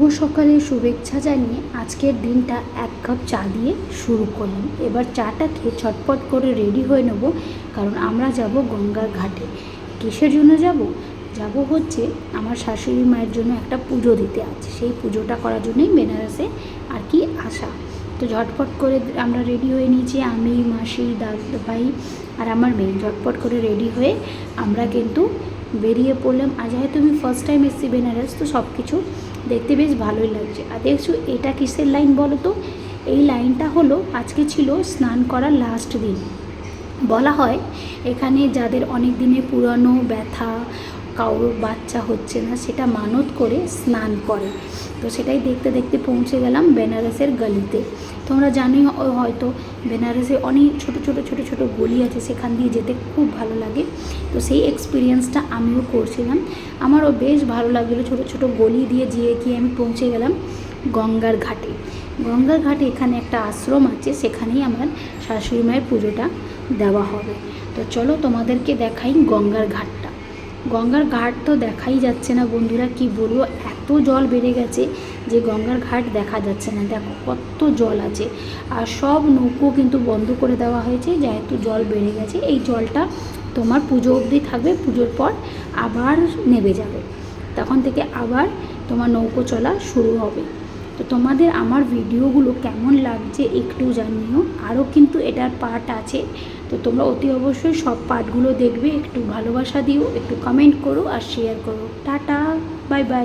শুভ সকালে শুভেচ্ছা জানিয়ে আজকের দিনটা এক কাপ চা দিয়ে শুরু করলাম। এবার চাটা খেয়ে ছটপট করে রেডি হয়ে নেব, কারণ আমরা যাব গঙ্গার ঘাটে। কিসের জন্য যাব? যাব হচ্ছে আমার শাশুড়ি মায়ের জন্য একটা পুজো দিতে আছে, সেই পুজোটা করার জন্যই বেনারসে আর কি আসা। তো ঝটপট করে আমরা রেডি হয়ে নিয়েছি, আমি, মাসি, দাদা ভাই আর আমার মেয়ে। ঝটপট করে রেডি হয়ে আমরা কিন্তু বেরিয়ে পড়লাম। আর যেহেতু আমি ফার্স্ট টাইম এসেছি বেনারস, তো সব কিছু দেখতে বেশ ভালোই লাগছে। আর দেখছো এটা কিসের লাইন বলো তো? এই লাইনটা হলো, আজকে ছিল স্নান করার লাস্ট দিন। বলা হয় এখানে যাদের অনেক দিনের পুরানো ব্যথা, কারোর বাচ্চা হচ্ছে না, সেটা মানত করে স্নান করে। তো সেটাই দেখতে দেখতে পৌঁছে গেলাম বেনারসের গলিতে। তোমরা জানোই হয়তো বেনারসে অনেক ছোটো ছোটো ছোটো ছোটো গলি আছে, সেখান দিয়ে যেতে খুব ভালো লাগে। তো সেই এক্সপিরিয়েন্সটা আমিও করছিলাম, আমারও বেশ ভালো লাগছিলো। ছোটো ছোটো গলি দিয়ে গিয়ে আমি পৌঁছে গেলাম গঙ্গার ঘাটে। গঙ্গার ঘাটে এখানে একটা আশ্রম আছে, সেখানেই আমার শাশুড়ি মায়ের পুজোটা দেওয়া হবে। তো চলো তোমাদেরকে দেখাই গঙ্গার ঘাটটা। গঙ্গার ঘাট তো দেখাই যাচ্ছে না বন্ধুরা, কি বলবো, এত জল বেড়ে গেছে যে গঙ্গার ঘাট দেখা যাচ্ছে না। দেখো কত জল আছে, আর সব নৌকো কিন্তু বন্ধ করে দেওয়া হয়েছে, যেহেতু জল বেড়ে গেছে। এই জলটা তোমার পুজো অবধি থাকবে, পুজোর পর আবার নেমে যাবে, তখন থেকে আবার তোমার নৌকো চলা শুরু হবে। তো তোমাদের আমার ভিডিওগুলো কেমন লাগছে একটু জানিও। আরও কিন্তু এটার পার্ট আছে, তো তোমরা অতি অবশ্যই সব পার্টগুলো দেখবে। একটু ভালোবাসা দিও, একটু কমেন্ট করো আর শেয়ার করো। Tata, bye bye.